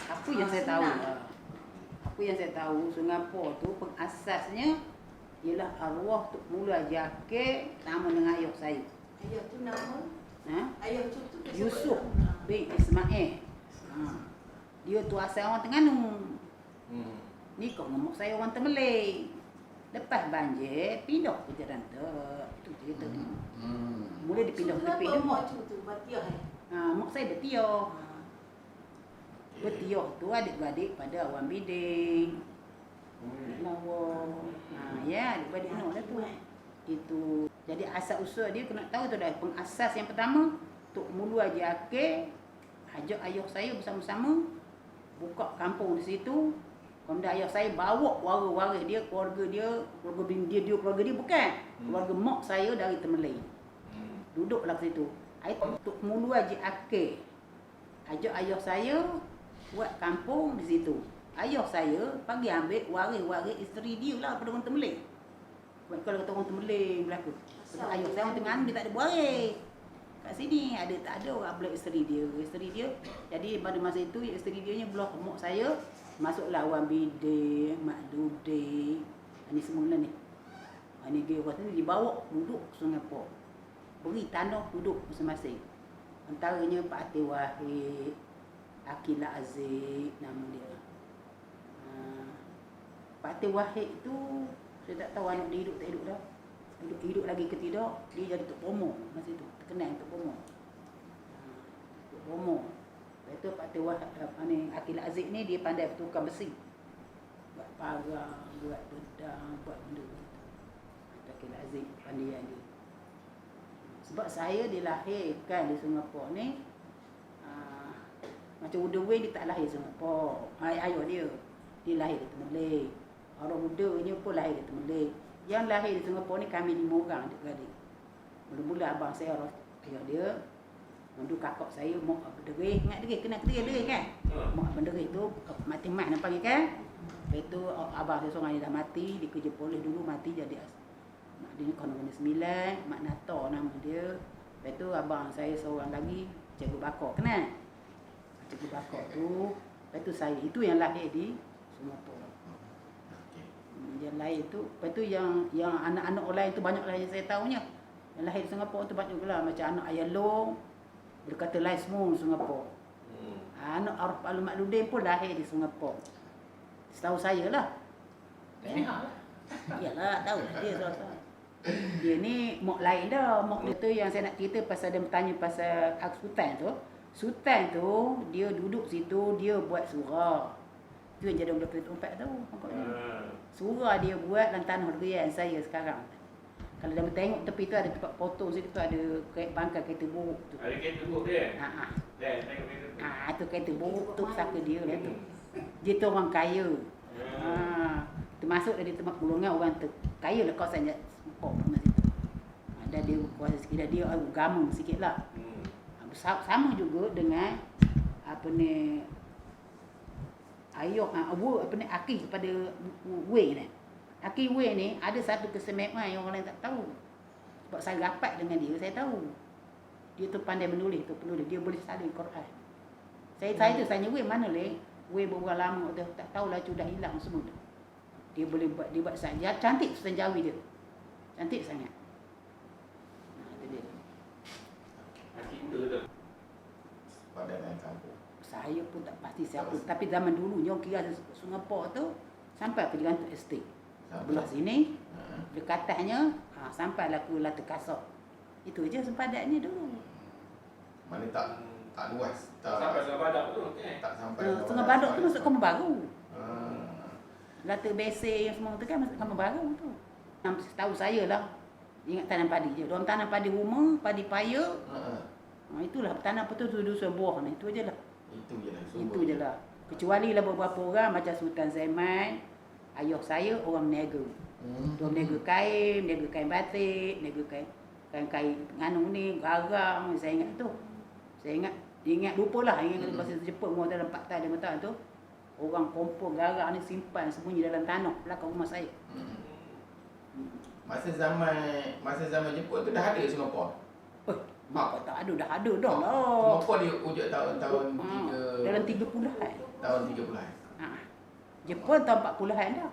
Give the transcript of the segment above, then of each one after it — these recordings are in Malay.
Apa yang saya tahu? Apa yang saya tahu, Singapura tu pengasasnya ialah arwah Tok Mula Jakir nama dengan ayah saya. Ayah tu nama? Ayah tu Yusuf bin Ismail. Dia tu asal orang Terengganu. Ni kau ngemuk saya orang Temelih. Lepas banjir, pindah ke jalan tu. Itu cerita ni. Mula dipindah ke tepi tu. Mak tu Batiah Mak saya Betiah. Betiah tu adik-beradik pada Awan Biding. Lawa. Ya, adik-beradik Nur dah tu. Itu. Jadi asal usul dia kena tahu tu dah. Pengasas yang pertama, Tok Mulu Haji Akir ajak ayah saya bersama-sama buka kampung di situ. Kemudian ayah saya bawa waris-waris dia, keluarga dia keluarga dia bukan. Keluarga mak saya dari Temelih. Duduklah ke situ. Tok Mulu Haji Akir ajak ayah saya buat kampung di situ. Ayah saya pergi ambil waris-waris isteri dia lah pada orang Temelih. Kalau kata orang Temelih berlaku. Sebab ayah saya orang Terengganu dia tak ada waris. Kat sini ada tak ada orang belah isteri dia. Isteri dia. Jadi pada masa itu isteri dia nya belah mak saya masuklah Awan Biding, Mak Dudi. Ini semua ni. Ini dia kata ni dibawa duduk Singapura. Beri tanah duduk masing-masing. Antaranya Pak Ati Wahid, Akila Aziz nama dia. Pak Ati Wahid tu saya tak tahu anak dia hidup tak hidup dah. Hidup lagi ke tidak, dia jadi Tok Pomo masa tu. Terkenal Tok Pomo. Tok Pomo. Lepas tu Pak Ati Wahid ni Akila Aziz ni dia pandai bertukar besi. Buat pagar, buat pedang, buat benda. Akila Aziz pandai dia. Sebab saya dilahirkan di Singapura ni macam Uda Wei dia tak lahir di Singapura. Ayah dia lahir di Temelih. Orang mudanya pun lahir di Temelih. Yang lahir di Singapura ni kami 5 orang adik-beradik. Mula-mula abang saya ayah dia. Kemudian kakak saya Mak Benderih. Ingat Derih? Kenal Derih kan? Mak Benderih tu mati mat nak panggil kan? Lepas tu abang saya seorang dia dah mati. Dia kerja polis dulu mati jadi mak dia ni konon 9, Mak Nato nama dia. Lepas tu abang saya seorang lagi Cikgu Bakar, kenal? Cikgu Bakar tu. Lepas tu saya, itu yang lahir di Singapura. Yang lain tu, lepas tu yang anak-anak orang lain tu banyak lah yang saya tahunya. Yang lahir di Singapura tu banyak lah. Macam anak Ayah Long, dia kata lahir semua di Singapura. Anak Arif Al-Makludin pun lahir di Singapura. Setahu saya lah. Yalah, tahu dia salah. Dia ni mak lain dah. Mak dia tu yang saya nak cerita pasal dia bertanya pasal Sultan tu. Sultan tu dia duduk situ, dia buat surah. Tu yang jadi orang kereta empat tu pokoknya. Surah dia buat dalam tanah negerian saya sekarang. Kalau dah tengok tepi tu ada tempat potong situ tu ada bangkai kereta buruk tu. Ada kereta buruk dia? Tengok kereta. Tu kereta buruk tu saka dia lah tu. Dia tu orang kaya. Termasuk dari tempat golongan orang kaya lah kawasan Singapura masa itu. Dan dia kuasa sikit dia agama sikit lah. Sama juga dengan apa ni ayah Aki kepada Wei ni. Aki Wei ni ada satu kesemewan yang orang lain tak tahu. Sebab saya rapat dengan dia, saya tahu. Dia tu pandai menulis, dia boleh salin Quran. Saya tanya Wei mana leh? Wei berapa lama tu tak tahulah sudah hilang semua tu. Dia boleh buat saja cantik senjawi dia. Cantik sangat. Itu dia. Pada main kampung. Saya pun tak pasti siapa. Tapi zaman dulunya kira Singapura tu sampai ke Gigantuk Estate. Belah sini, dekat atasnya sampailah ke Lata Kasar. Itu je sempadannya dulu. Mana tak luas. Sampai Sungai Badak tu. Tak sampai. Sungai Badak tu masuk Kampung Baru. Lata Besar yang semua tu kan masuk Kampung Baru tu. Tahu saya lah. Ingat tanam padi je. Dalam tanam padi rumah, padi paya. Itulah tanam betul dusun buah ni. Itu je lah. Itu je lah. Kecuali lah beberapa orang macam Sultan Zaman, ayah saya orang meniaga. Dia meniaga kain batik, meniaga kain nganu ni, garang, saya ingat tu. Saya ingat lupalah, ingat bahasa Jepun orang dalam 4 tahun 5 tahun tu. Orang kompor garang ni simpan sembunyi dalam tanah belakang rumah saya. Masa zaman Jepun tu dah ada Singapura. Mak tak ada, dah ada dah lah. Kenapa dia wujud tahun-tahun Dalam 30-an. tahun 30-an? Jepun tahun 40-an dah.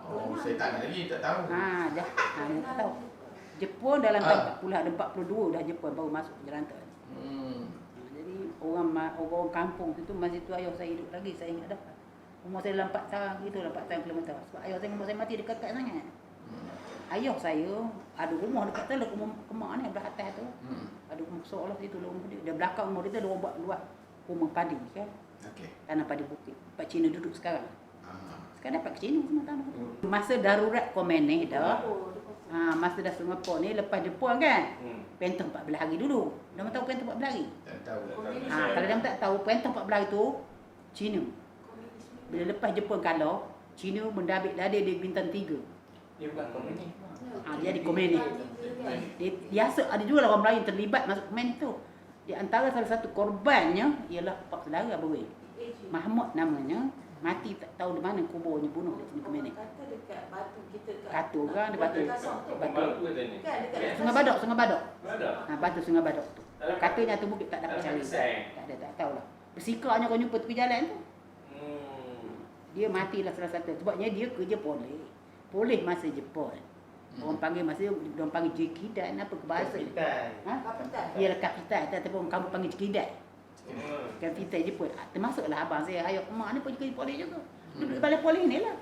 Oh, saya tak nak lagi, tak tahu. Dah. Dia tak tahu. Jepun dalam tahun 40 ada 42 dah Jepun baru masuk ke Jelantah. Jadi orang kampung situ masa itu ayah saya hidup lagi, saya ingat dah. Umur saya dalam 4 tahun gitu lah, 4 tahun kilometer. Sebab ayah saya umur saya mati dekat-dekat sangat. Ayah saya ada rumah dekat tu, rumah kemak ni belah atas tu. Ada rumah seolah situ lah rumah dia. Dia belakang rumah dia tu ada orang buat luar rumah padi kan. Okey. Tanah padi bukit. Tempat Cina duduk sekarang. Sekarang dapat ke Cina semua tanah. Masa darurat Komeneh dah. Masa dah Singapura ni lepas Jepun kan. Pentong 14 hari dulu. Dah tahu pentong 14 hari? Tak tahu. Kalau dia tak tahu pentong 14 hari tu Cina. Bila lepas Jepun kalau Cina mendabik dah dia bintang 3. Dia bukan komunis. Dia di Komeneh. Dia biasa ada juga orang Melayu terlibat masuk Komeneh tu. Di antara salah satu korbannya ialah pak saudara Abang Mahmud namanya. Mati tak tahu di mana kuburnya, bunuh di sini Komeneh. Kata dekat batu kita kat. Kata orang dia batu. Batu tu ni. Kan dekat Sungai Badok, Sungai Badok. Ada. Batu Sungai Badok tu. Katanya tu bukit tak dapat cari. Tak ada, tak tahulah. Bersikarnya kau jumpa tepi jalan tu. Dia matilah salah satu. Sebabnya dia kerja polis. Polis masa Jepun. Orang panggil masa orang panggil jikidan apa ke bahasa. kapitan. Ialah kapitan ataupun orang kamu panggil jikidan. Kapitan Jepun. Termasuklah abang saya, ayah kemak ni pun kerja polis juga. Duduk di balai polis ni lah.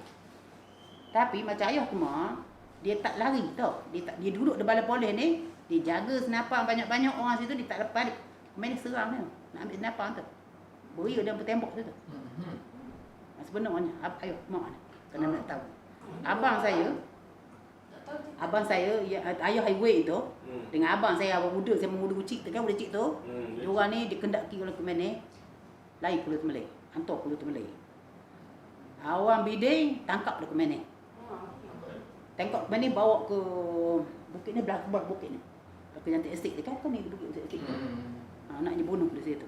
Tapi macam ayah kemak, dia tak lari tau. Dia duduk di balai polis ni, dia jaga senapang banyak-banyak orang situ, dia tak lepas. Main serang dia. Nak ambil senapang tu. Beri dia bertembok situ. Sebenarnya ayah kemak ni. Kena nak tahu. Abang saya, ayah highway tu, dengan abang saya, abang muda, saya muda kecil tu kan, muda kecil tu, diorang ni dikendaki oleh Komeneh, lari ke Pulau Temelai, hantar ke Pulau Temelai. Awang biding, tangkap oleh Komeneh. Tangkap Komeneh, bawa ke bukit ni, belakang bukit ni. Belakang Jantik Estate tu kan, ni bukit estate tu. Anaknya bunuh di situ.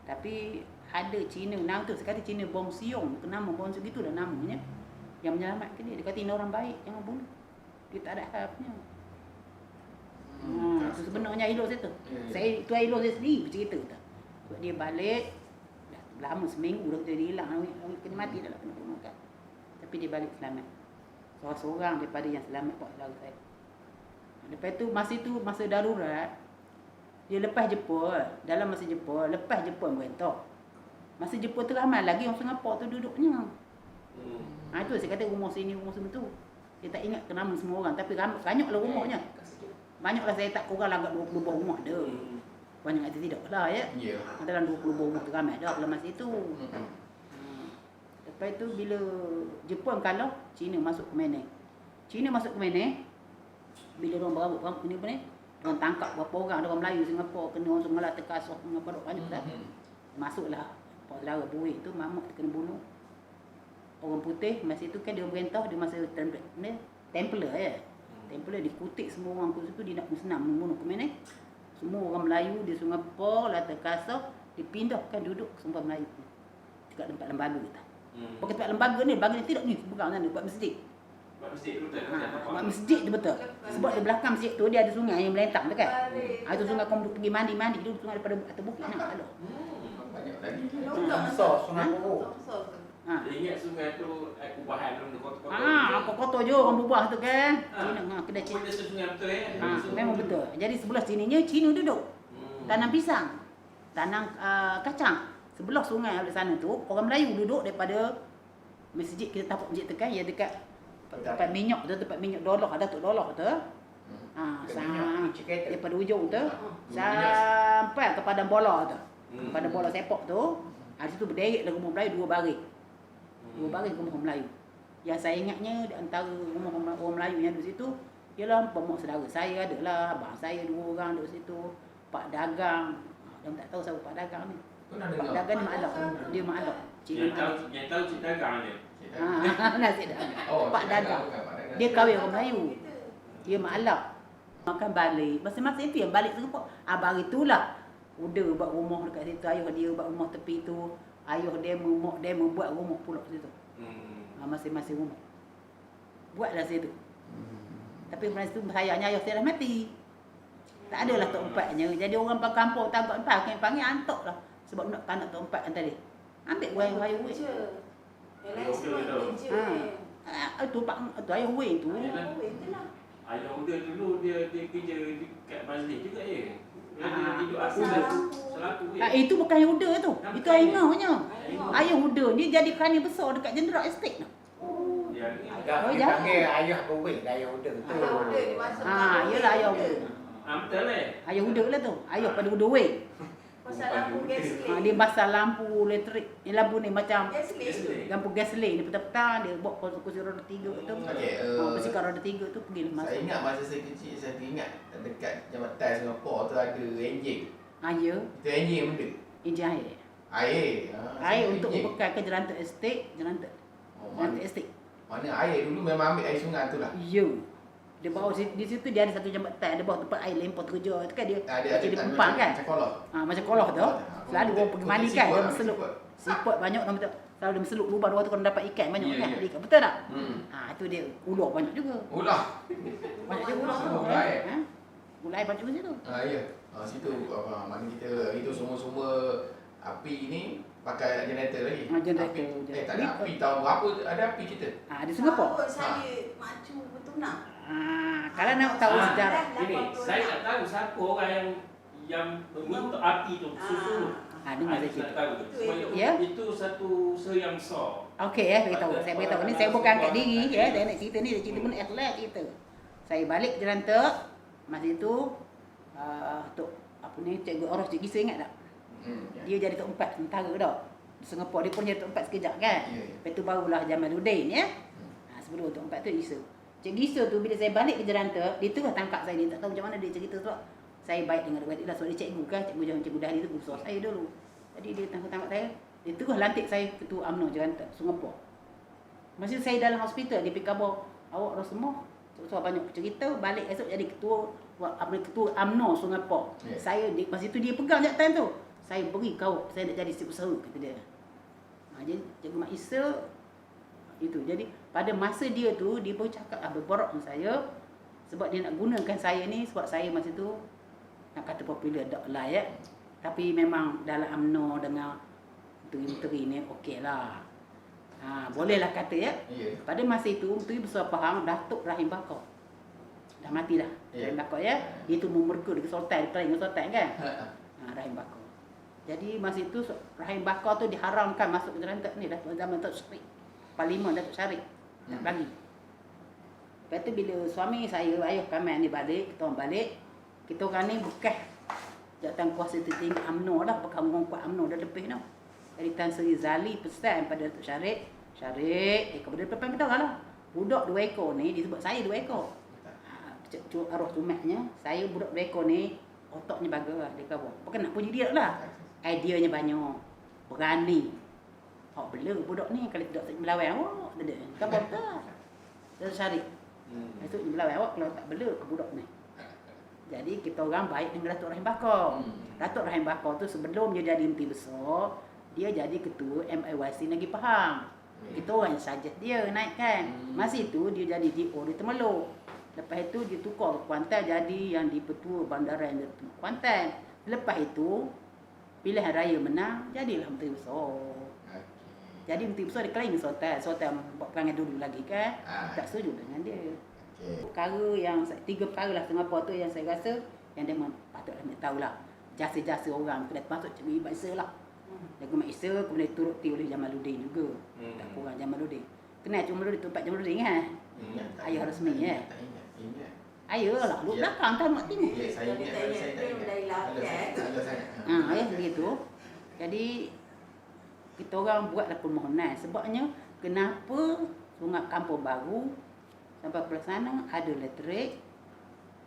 Tapi ada Cina, nama tu, saya kata Cina Bong Siong, nama Bong Siong gitu lah namanya. Yang menyelamatkan dia. Dia kata ini orang baik, jangan bunuh. Dia tak ada harapnya. Itu sebenarnya elok saya tu. Itu elok saya sendiri bercerita tu. Sebab dia balik, dah lama seminggu dah dia hilang. Orang kena mati dah lah kena bunuh kan. Tapi dia balik selamat. Seorang-seorang daripada yang selamat buat saudara saya. Lepas tu, masa darurat, dia lepas Jepun. Dalam masa Jepun, lepas Jepun berhentak. Masa Jepun tu ramai lagi orang Singapura tu duduknya. Itu saya kata rumah sini, rumah sini tu. Dia tak ingat ke nama semua orang. Tapi banyaklah rumahnya. Banyaklah saya tak kurang agak 20 buah rumah ada. Banyak itu tidak lah ya. Dalam 20 buah rumah tu ramai dah dalam masa itu. Lepas tu bila Jepun kalau Cina masuk Komeneh. Cina masuk Komeneh. Bila orang berambut ni apa ni? Orang tangkap berapa orang. Ada orang Melayu Singapura. Kena orang Sungala terkasar. Banyak dah. Masuklah. Pak saudara buih tu Mahmud kena bunuh. Orang putih masa itu kan dia berentah dia masa Templar ya. Templar dikutik semua orang tu situ dia nak musnah membunuh Komeneh. Semua orang Melayu di Singapura Lata Kasar dipindahkan duduk ke tempat Melayu. Dekat tempat lembaga kita. Pakai tempat lembaga ni tidak ni seberang sana buat masjid. Buat masjid tu tak. Buat masjid dia betul. Sebab di belakang masjid tu dia ada sungai yang melentang tu kan. Itu sungai kau pergi mandi tu sungai daripada atas bukit nak ada. Banyak lagi. Sungai Puruk. Dia ingat sungai tu kubahan tu kotor-kotor. Apa kotor je orang berbuah tu kan. Cina kedai Cina. Dia sungai betul ya. Memang betul. Jadi sebelah sininya Cina duduk. Tanam pisang. Tanam kacang. Sebelah sungai di sana tu orang Melayu duduk daripada masjid kita tapak masjid tu kan ya dekat tempat minyak tu, tempat minyak dolar ada tu dolar tu. Daripada ujung tu sampai ke padang bola tu. Padang bola sepak tu. Di situ berderet rumah Melayu 2 baris. 2 baris rumah Melayu. Yang saya ingatnya di antara rumah orang Melayu yang di situ ialah pemak saudara saya adalah abang saya 2 orang di situ. Pak dagang. Dia tak tahu siapa Pak dagang ni. Pak dagang ni Mak Alok. Dia Mak Alok. Yang tahu cik dagang ni. Nasi dagang. Pak dagang. Dia kahwin orang Melayu. Dia Mak Alok. Makan balik. Masa-masa itu yang balik Singapura. Abang itulah. Udah buat rumah dekat situ. Ayah dia buat rumah tepi tu. Ayah dia buat rumah pula situ. Masing-masing rumah. Buatlah situ. Tapi masa itu sayangnya ayah saya dah mati. Tak adalah tok empatnya. Jadi orang kampung tak panggil antok lah. Sebab nak kanak tok empat kan tadi. Ambil wayang wing. Je. Yang lain Ayah semua udah tu. kerja. Tu pak tu ayah wing tu. Yalah. Itulah. Ayah muda dulu dia kerja kat masjid juga ya. Dia Ah. hidup asal selaku ya. Itu bukan ayah muda tu. Itu ayah ngahnya. Ayah. Ayah muda ni jadi kerani besar dekat General Estate tu. Dia ni. Ayah, Oh, dia ya? panggil ayah berwing, ayah muda tu. Ayah muda di masa Yelah ayah muda. Betul eh. Ayah muda lah tu. Ayah pada muda wing. Pasal lampu gas Dia pasal lampu elektrik. Yang lampu ni macam gas list. lampu gas lane ni petang-petang dia bawa kursi roda 3 tu. Okey, Bersikap roda 3 tu pergi Saya masuk. ingat masa saya kecil, saya teringat dekat Jambatan Singapura tu ada enjin. Ya. Itu enjin benda. Enjin air. Air. Air sampai untuk enjin. bekal ke Jerantak Estate, Jerantak Mana, Estate. mana air dulu memang ambil air sungai tu lah. Ya. Dia bawa di situ dia ada satu jambatan, dia bawa tempat air lempar terjun tu kan dia. Ada Macam dia kan, pempang kan. Macam kolor. Macam kolah tu. Selalu orang pergi mandi kan, dia berselup. Siput. Siput banyak orang betul. Selalu dia berselup lubang dua tu kalau dapat ikan banyak Ya, kan. ya. Ikan. Betul tak? Hmm. Itu dia ular banyak juga. Ulah. Banyak juga ular tu. Ular air. Ular air banyak juga situ. Ya. Situ mana kita itu semua api ni pakai generator lagi. Generator. Tak ada api tahun berapa ada api kita? Di Singapura. Tahu saya macu bertunang. Kalau nak tahu Ah. sejarah. Ini saya tak tahu siapa orang yang meminta api tu susu. Dengar saya Saya cerita. tak tahu tu. Sebenarnya Ya. Itu satu usaha yang besar. Okey beritahu. Saya beritahu ni saya bukan angkat diri saya nak cerita ni cerita pun ikhlas cerita. Saya balik Jerantak masa itu tok apa ni cikgu Oros cikgu saya ingat tak? Dia jadi tok 4 sementara dah. Di Singapura dia pun jadi tok 4 sekejap kan. Ya, ya. Lepas tu barulah Jamaluddin ya. Sebelum tok 4 tu Isa. Cikgu Isa tu bila saya balik ke Jerantak, dia terus tangkap saya, dia tak tahu macam mana dia cerita sebab saya baik dengan adik lah sebab dia cikgu kan, cikgu Dahli tu guru saya dulu. Jadi dia tangkap saya, dia terus lantik saya ketua UMNO Jerantak, Singapura. Masa saya dalam hospital, dia pergi khabar, awak dah semua. So banyak cerita, balik esok jadi ketua UMNO Singapura. Yeah. Saya masa itu dia pegang jabatan tu. Saya beri kau, saya nak jadi setiausaha kata dia. Jadi Cikgu Mak Isa itu. Jadi pada masa dia tu dia pun cakap berborak dengan saya sebab dia nak gunakan saya ni sebab saya masa tu nak kata popular tak lah ya. Tapi memang dalam UMNO dengan menteri-menteri ni okeylah. Bolehlah kata ya. Ya. Pada masa itu menteri besar Pahang Datuk Rahim Bakar. Dah mati dah. Ya. Rahim Bakar ya. Dia tu memerga dengan sultan, dengan sultan kan. Ha. Rahim Bakar. Jadi masa itu Rahim Bakar tu diharamkan masuk ke Jerantak ni dah zaman Datuk Syarif. Parlimen Datuk Syarif tak bagi. Lepas tu bila suami saya, ayah kami ni balik, kita orang balik, kita orang ni bekas jawatan kuasa tertinggi UMNO dah, bekas orang kuat UMNO dah lebih dah. Jadi Tan Sri Zali pesan pada Datuk Syarif, kepada depan kita orang lah. Budak 2 ekor ni disebut saya 2 ekor. Arwah tumatnya, saya budak 2 ekor ni otaknya bagus lah dia kata. Bukan nak puji dia lah. Ideanya banyak. Berani. Hak bela budak ni kalau tidak tak melawan awak. Dia kan betul. Dia cari. Itu melawan awak kalau tak bela ke budak ni. Jadi kita orang baik dengan Datuk Rahim Bakar. Datuk Rahim Bakar tu sebelum dia jadi menteri besar, dia jadi ketua MIYC Negeri Pahang. Kita orang suggest dia naikkan. Masa itu dia jadi DO di Temeluk. Lepas itu dia tukar ke Kuantan jadi yang di Petua Bandaran di Kuantan. Lepas itu pilihan raya menang, jadilah menteri besar. Jadi menteri besar dia claim Sultan. Sultan buat perangai dulu lagi kan. Tak setuju dengan dia. Perkara yang 3 perkara lah Singapura tu yang saya rasa yang dia patutlah nak tahulah. Jasa-jasa orang kena masuk Cikgu Mak Isa lah. Cikgu Mak Isa kemudian turuti oleh Jamaluddin juga. Tak kurang Jamaluddin. Kenal Jamaluddin tempat Jamaluddin kan? Ayah rasmi ya. Ayah lah, duduk belakang tak nak tengok. Ya, saya ingat. Saya tak ingat. Ayah begitu. Jadi kita orang buatlah permohonan sebabnya kenapa Sungai Kampung Baru sampai ke sana ada elektrik,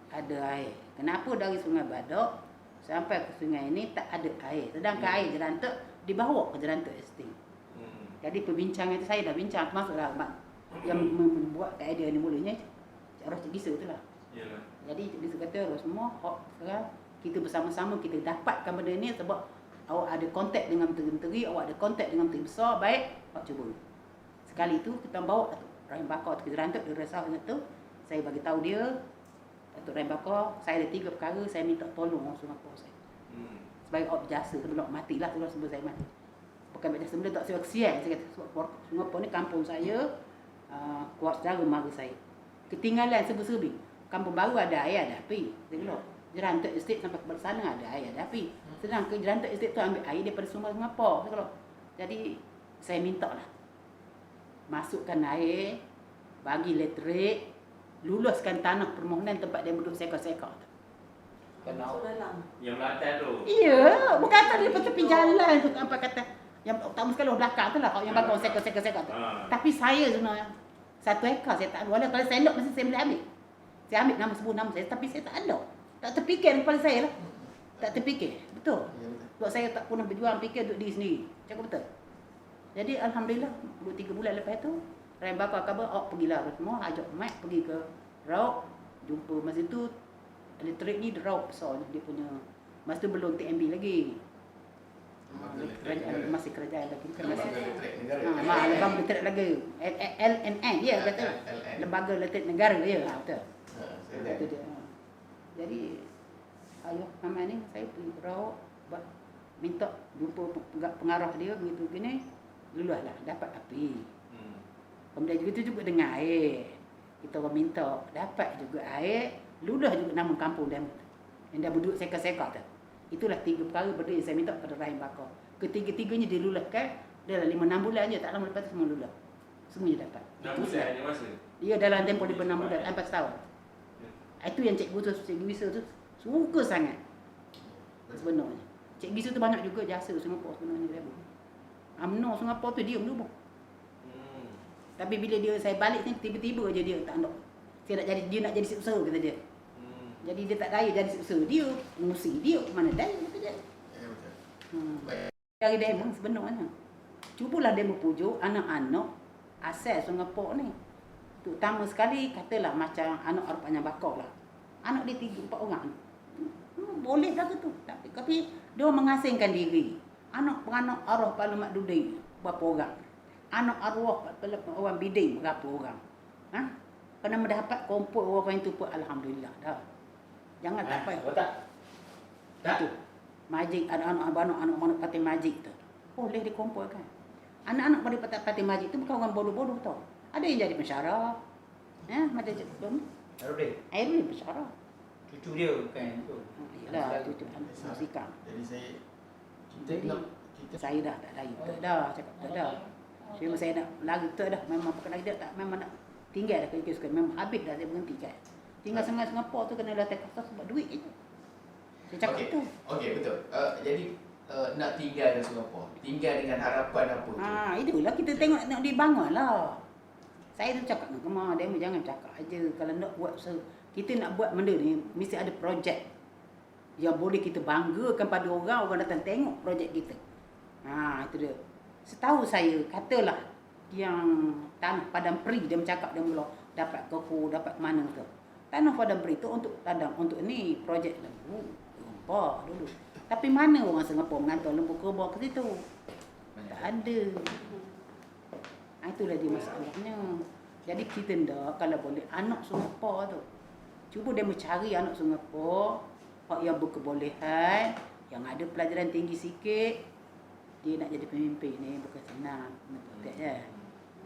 ada air. Kenapa dari Sungai Badak sampai ke sungai ini tak ada air. Sedangkan air Jerantak dibawa ke Jerantak Estate. Jadi perbincangan itu saya dah bincang termasuklah yang membuat idea ni mulanya Arwah Cikgu Isa tu lah. Yalah. Jadi Cikgu Isa kata semua hak sekarang kita bersama-sama kita dapatkan benda ni sebab awak ada kontak dengan menteri-menteri, awak ada kontak dengan menteri besar, baik, awak cuba. Sekali tu kita bawa Rahim Bakar ke Jerantak, dia resah macam tu. Saya bagi tahu dia, Datuk Ram Bakar, saya ada 3 perkara saya minta tolong orang Singapura saya. Sebagai orang berjasa sebelum matilah sebelum saya mati. Bukan berjasa sebelum tak saya kesian. Saya kata sebab Singapura ni kampung saya, kuat saudara mara saya. Ketinggalan serba-serbi. Kampung baru ada air, ada api. Saya bilang, Jerantak Estate sampai ke sana ada air, ada api. Sedang ke Jerantak Estate tu ambil air daripada sumber Singapura. Saya bilang. Jadi saya minta lah. Masukkan air, bagi elektrik, luluskan tanah permohonan tempat dia duduk seka-seka tu. Kenal. Yang Melatan tu. Iya, bukan kata dia tepi jalan tu apa kata. Yang utama sekali orang belakang tu lah kalau yang bakar seka-seka tu. Tapi saya sebenarnya 1 ekar saya tak ada. Walau kalau saya nak mesti saya boleh ambil. Saya ambil nama sebut nama saya tapi saya tak ada. Tak terfikir kepala saya lah. Tak terfikir. Betul. Ya, betul. Sebab saya tak pernah berjuang fikir untuk diri sendiri. Cakap betul. Jadi alhamdulillah 2-3 bulan lepas tu Ram Bakar khabar pergilah semua ajak mat pergi ke Rauk jumpa masa tu elektrik ni Rauk besar dia punya masa tu belum TMB lagi. Kerajaan masih kerajaan lagi kan masih Lembaga Elektrik Negara. lembaga elektrik lagi LNN ya kata LN. lembaga elektrik negara ya betul. Saya Itu dia. Jadi ayah mama ni saya pergi Rauk minta jumpa pengarah dia begitu gini luluslah dapat api. Kemudian juga tu juga dengan air. Kita orang minta dapat juga air, lulus juga nama kampung dia. Yang dah duduk seka-seka tu. Itulah 3 perkara benda yang saya minta kepada Rahim Bakar. Ketiga-tiganya diluluskan dalam 5-6 bulan je, tak lama lepas tu semua lulus. Semuanya dapat. 6 bulan hanya masa. Dia dalam tempoh 6 bulan, 4 tahun. Itu yang Cikgu Wisa tu suka sangat. Sebenarnya. Cikgu Wisa tu banyak juga jasa Singapura sebenarnya dia. UMNO Singapura tu diam dulu. Tapi bila saya balik ni tiba-tiba je dia tak nak. Dia nak jadi usaha kata dia. Jadi dia tak daya jadi usaha dia, ngusi dia mana daya kata dia. Ya, betul. Dari demo sebenarnya. Cubalah demo pujuk anak-anak asal Singapura ni. Terutama sekali katalah macam anak Arfanya Bakar lah. Anak dia 3-4 orang. Boleh lah tu. Tapi dia mengasingkan diri. Anak-anak arwah Pak Lemak Duding berapa orang? Anak arwah orang Biding berapa orang? Ha? Kena mendapat kumpul orang itu pun alhamdulillah dah. Jangan tak payah. Tak. Tak. Itu. Majik anak-anak Parti Majik tu. Boleh dikumpulkan. Anak-anak pada Parti Majik tu bukan orang bodoh-bodoh tau. Ada yang jadi pensyarah. Macam Airul pensyarah. Cucu dia bukan tu. Yalah, tu musikal. Jadi kita Saya dah tak lari. Tak dah, cakap tak dah. Cuma saya nak lari tak dah. Memang bukan lagi tak. Memang nak tinggal dah kerja sukan. Memang habis dah saya berhenti kan. Tinggal sangat Singapura tu kena latih kasar sebab duit je. Saya cakap Okey. tu. Okey, betul. Jadi nak tinggal di Singapura. Tinggal dengan harapan apa tu? Itulah kita tengok nak dibangun lah. Saya tu cakap dengan Kemar, dia jangan cakap aja. Kalau nak buat usaha, kita nak buat benda ni, mesti ada projek yang boleh kita banggakan pada orang datang tengok projek kita. Itu dia. Setahu saya, katalah yang tanah Padang Peri, dia bercakap dia mula dapat keku, dapat mana tu. Tanah Padang Peri tu untuk ladang, untuk ni projek lembu, gempa dulu. Tapi mana orang Singapura mengantar lembu kerbau ke situ? Tak ada. Itulah dia masalahnya. Jadi kita ndak kalau boleh anak Singapura tu. Cuba dia mencari anak Singapura yang berkebolehan, yang ada pelajaran tinggi sikit. Dia nak jadi pemimpin ni bukan senang. Betul kan?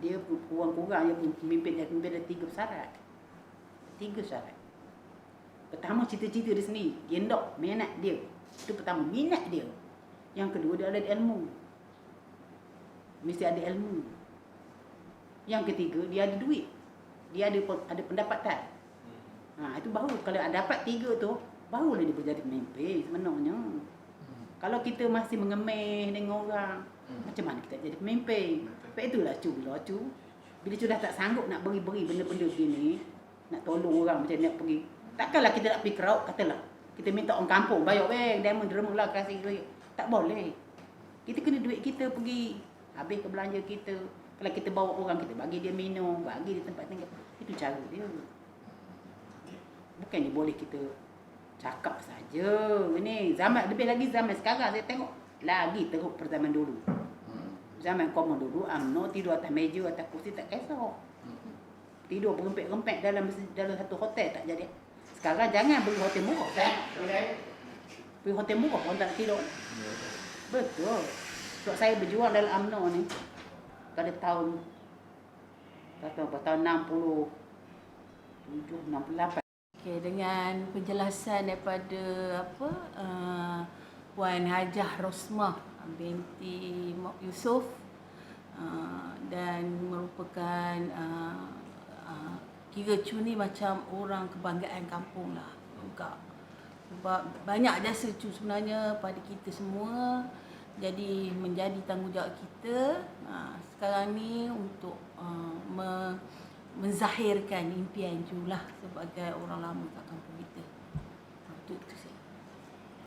Dia kurang-kurang dia pemimpin ada 3 syarat. 3 syarat. Pertama cita-cita dia sendiri. Dia nak minat dia. Itu pertama minat dia. Yang kedua dia ada ilmu. Mesti ada ilmu. Yang ketiga dia ada duit. Dia ada pendapatan. Itu baru kalau dapat 3 tu barulah dia berjadi pemimpin sebenarnya. Kalau kita masih mengemeh dengan orang, macam mana kita jadi pemimpin? Sebab itulah cu. Bila dah tak sanggup nak beri-beri benda-benda begini, nak tolong orang macam nak pergi. Takkanlah kita nak pergi Rauk, katalah. Kita minta orang kampung, bayar derma lah kasih duit. Tak boleh. Kita kena duit kita pergi. Habis ke belanja kita. Kalau kita bawa orang, kita bagi dia minum, bagi dia tempat tinggal. Itu cara dia. Bukan dia boleh kita cakap saja. Ini zaman lebih lagi zaman sekarang saya tengok lagi teruk zaman dulu. Zaman komun dulu UMNO tidur atas meja atas kursi tak kisah. Tidur berempet-rempet dalam satu hotel tak jadi. Sekarang jangan beli hotel murah. Beli hotel murah orang tak tidur. Betul. Sebab saya berjuang dalam UMNO ni pada tahun 67, 68. Okey, dengan penjelasan daripada Puan Hajah Rosmah binti Mak Yusof, dan merupakan kira Cu ni macam orang kebanggaan kampung lah juga. Sebab banyak jasa Cu sebenarnya pada kita semua. Jadi menjadi tanggungjawab kita sekarang ni untuk menzahirkan impian Cu lah sebagai orang lama kat kampung kita. Itu